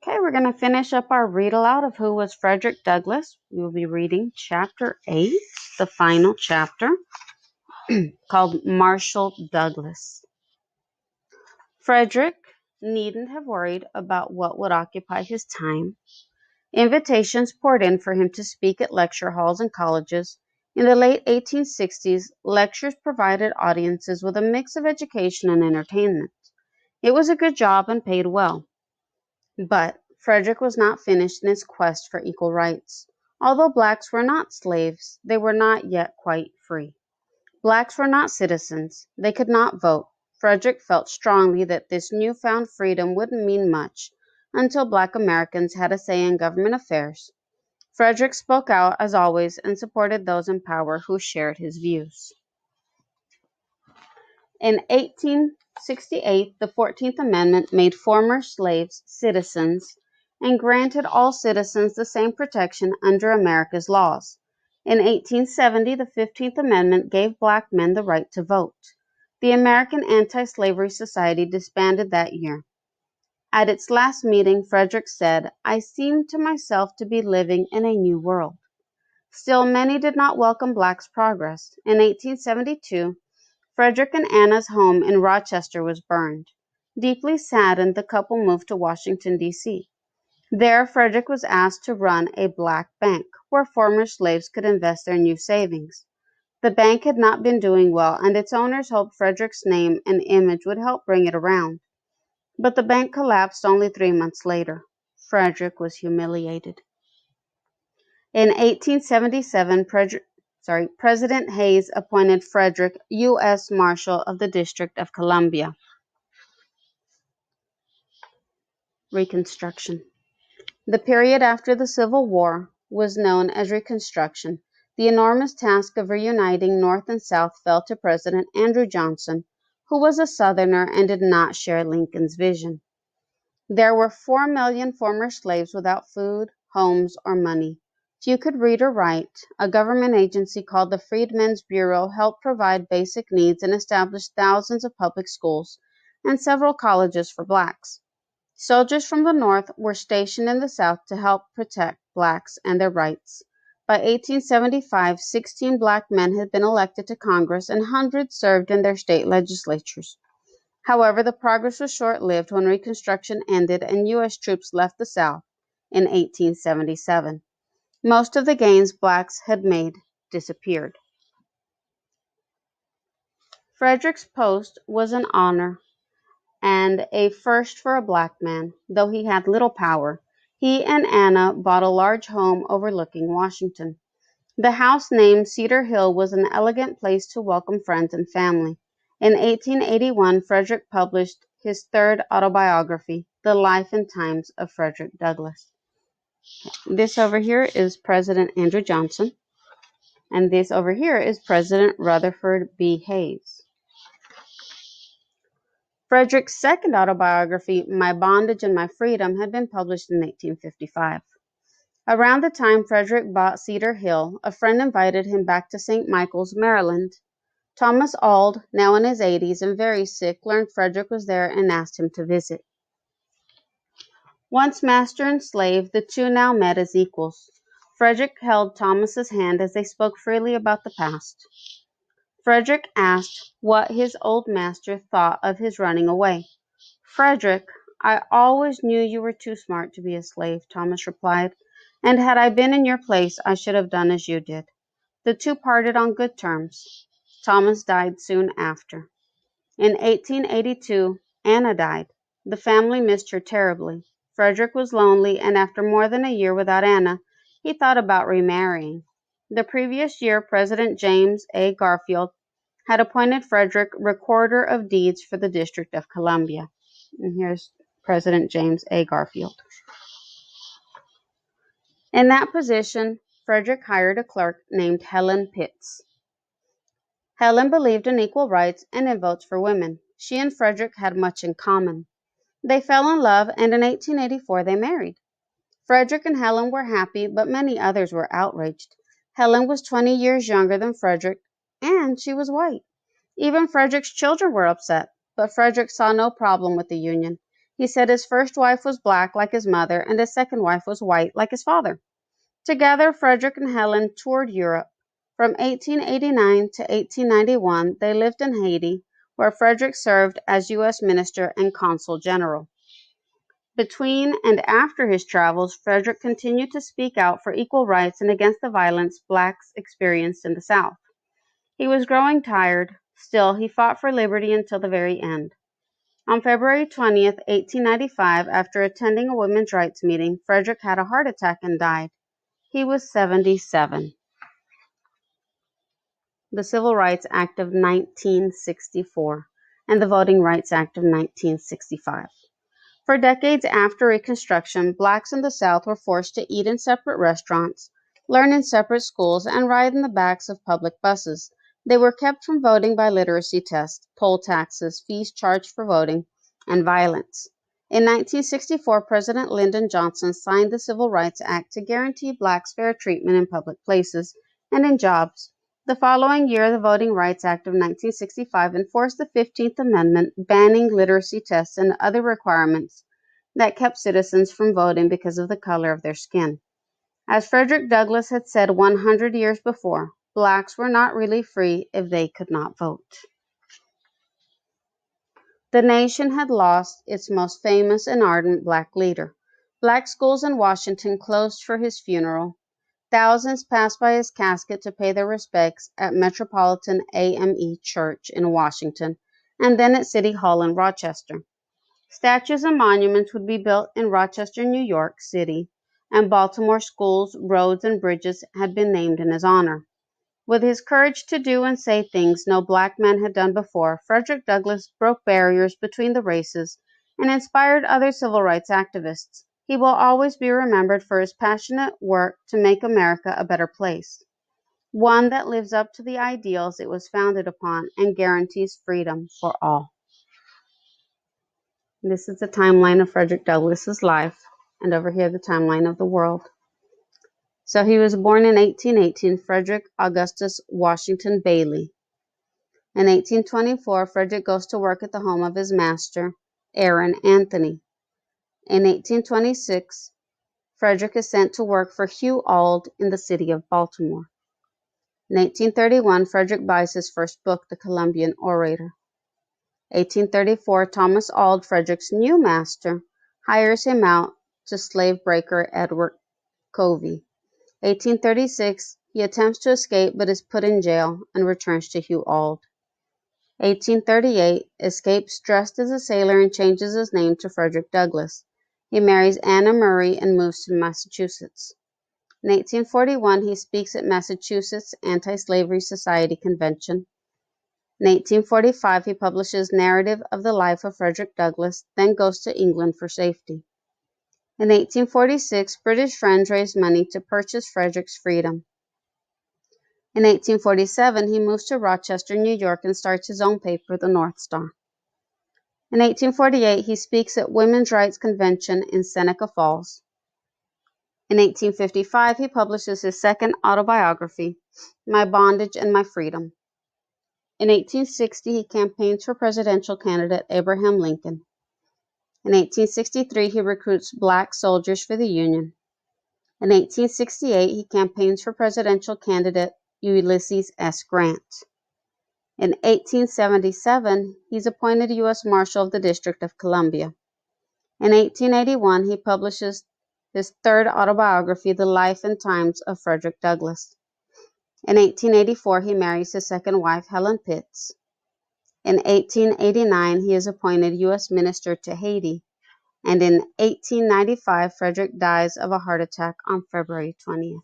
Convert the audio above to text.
Okay, we're going to finish up our read aloud of who was Frederick Douglass. We will be reading chapter 8, the final chapter, called Marshall Douglass. Frederick needn't have worried about what would occupy his time. Invitations poured in for him to speak at lecture halls and colleges. In the late 1860s, lectures provided audiences with a mix of education and entertainment. It was a good job and paid well. But Frederick was not finished in his quest for equal rights. Although blacks were not slaves, they were not yet quite free. Blacks were not citizens. They could not vote. Frederick felt strongly that this newfound freedom wouldn't mean much until black Americans had a say in government affairs. Frederick spoke out, as always, and supported those in power who shared his views. In 1868, the 14th Amendment made former slaves citizens and granted all citizens the same protection under America's laws. In 1870, the 15th Amendment gave black men the right to vote. The American Anti-Slavery Society disbanded that year. At its last meeting, Frederick said, "I seem to myself to be living in a new world." Still, many did not welcome blacks' progress. In 1872, Frederick and Anna's home in Rochester was burned. Deeply saddened, the couple moved to Washington, D.C. There, Frederick was asked to run a black bank where former slaves could invest their new savings. The bank had not been doing well, and its owners hoped Frederick's name and image would help bring it around. But the bank collapsed only 3 months later. Frederick was humiliated. In 1877, President Hayes appointed Frederick U.S. Marshal of the District of Columbia. Reconstruction. The period after the Civil War was known as Reconstruction. The enormous task of reuniting North and South fell to President Andrew Johnson, who was a Southerner and did not share Lincoln's vision. There were 4 million former slaves without food, homes, or money. Few could read or write. A government agency called the Freedmen's Bureau helped provide basic needs and established thousands of public schools and several colleges for blacks. Soldiers from the North were stationed in the South to help protect blacks and their rights. By 1875, 16 black men had been elected to Congress and hundreds served in their state legislatures. However, the progress was short-lived when Reconstruction ended and U.S. troops left the South in 1877. Most of the gains blacks had made disappeared. Frederick's post was an honor and a first for a black man, though he had little power. He and Anna bought a large home overlooking Washington. The house named Cedar Hill was an elegant place to welcome friends and family. In 1881, Frederick published his third autobiography, The Life and Times of Frederick Douglass. This over here is President Andrew Johnson, and this over here is President Rutherford B. Hayes. Frederick's second autobiography, My Bondage and My Freedom, had been published in 1855. Around the time Frederick bought Cedar Hill, a friend invited him back to St. Michael's, Maryland. Thomas Auld, now in his 80s and very sick, learned Frederick was there and asked him to visit. Once master and slave, the two now met as equals. Frederick held Thomas's hand as they spoke freely about the past. Frederick asked what his old master thought of his running away. "Frederick, I always knew you were too smart to be a slave," Thomas replied, "and had I been in your place, I should have done as you did." The two parted on good terms. Thomas died soon after. In 1882, Anna died. The family missed her terribly. Frederick was lonely, and after more than a year without Anna, he thought about remarrying. The previous year, President James A. Garfield had appointed Frederick Recorder of Deeds for the District of Columbia. And here's President James A. Garfield. In that position, Frederick hired a clerk named Helen Pitts. Helen believed in equal rights and in votes for women. She and Frederick had much in common. They fell in love, and in 1884 they married. Frederick and Helen were happy, but many others were outraged. Helen was 20 years younger than Frederick, and she was white. Even Frederick's children were upset, but Frederick saw no problem with the union. He said his first wife was black like his mother and his second wife was white like his father. Together, Frederick and Helen toured Europe. From 1889 to 1891, they lived in Haiti, where Frederick served as U.S. Minister and Consul General. Between and after his travels, Frederick continued to speak out for equal rights and against the violence blacks experienced in the South. He was growing tired. Still, he fought for liberty until the very end. On February 20th, 1895, after attending a women's rights meeting, Frederick had a heart attack and died. He was 77. The Civil Rights Act of 1964 and the Voting Rights Act of 1965. For decades after Reconstruction, blacks in the South were forced to eat in separate restaurants, learn in separate schools, and ride in the backs of public buses. They were kept from voting by literacy tests, poll taxes, fees charged for voting, and violence. In 1964, President Lyndon Johnson signed the Civil Rights Act to guarantee blacks fair treatment in public places and in jobs. The following year, the Voting Rights Act of 1965 enforced the 15th Amendment, banning literacy tests and other requirements that kept citizens from voting because of the color of their skin. As Frederick Douglass had said 100 years before, blacks were not really free if they could not vote. The nation had lost its most famous and ardent black leader. Black schools in Washington closed for his funeral. Thousands passed by his casket to pay their respects at Metropolitan AME Church in Washington, and then at City Hall in Rochester. Statues and monuments would be built in Rochester, New York City, and Baltimore schools, roads, and bridges had been named in his honor. With his courage to do and say things no black man had done before, Frederick Douglass broke barriers between the races and inspired other civil rights activists. He will always be remembered for his passionate work to make America a better place, one that lives up to the ideals it was founded upon and guarantees freedom for all. This is the timeline of Frederick Douglass's life, and over here the timeline of the world. So he was born in 1818, Frederick Augustus Washington Bailey. In 1824, Frederick goes to work at the home of his master, Aaron Anthony. In 1826, Frederick is sent to work for Hugh Auld in the city of Baltimore. In 1831, Frederick buys his first book, The Columbian Orator. 1834, Thomas Auld, Frederick's new master, hires him out to slave breaker Edward Covey. 1836, he attempts to escape but is put in jail and returns to Hugh Auld. 1838, escapes dressed as a sailor and changes his name to Frederick Douglass. He marries Anna Murray and moves to Massachusetts. In 1841, he speaks at Massachusetts Anti-Slavery Society Convention. In 1845, he publishes Narrative of the Life of Frederick Douglass, then goes to England for safety. In 1846, British friends raised money to purchase Frederick's freedom. In 1847, he moves to Rochester, New York, and starts his own paper, the North Star. In 1848, he speaks at Women's Rights Convention in Seneca Falls. In 1855, he publishes his second autobiography, My Bondage and My Freedom. In 1860, he campaigns for presidential candidate Abraham Lincoln. In 1863, he recruits black soldiers for the Union. In 1868, he campaigns for presidential candidate Ulysses S. Grant. In 1877, he's appointed U.S. Marshal of the District of Columbia. In 1881, he publishes his third autobiography, The Life and Times of Frederick Douglass. In 1884, he marries his second wife, Helen Pitts. In 1889, he is appointed U.S. Minister to Haiti. And in 1895, Frederick dies of a heart attack on February 20th.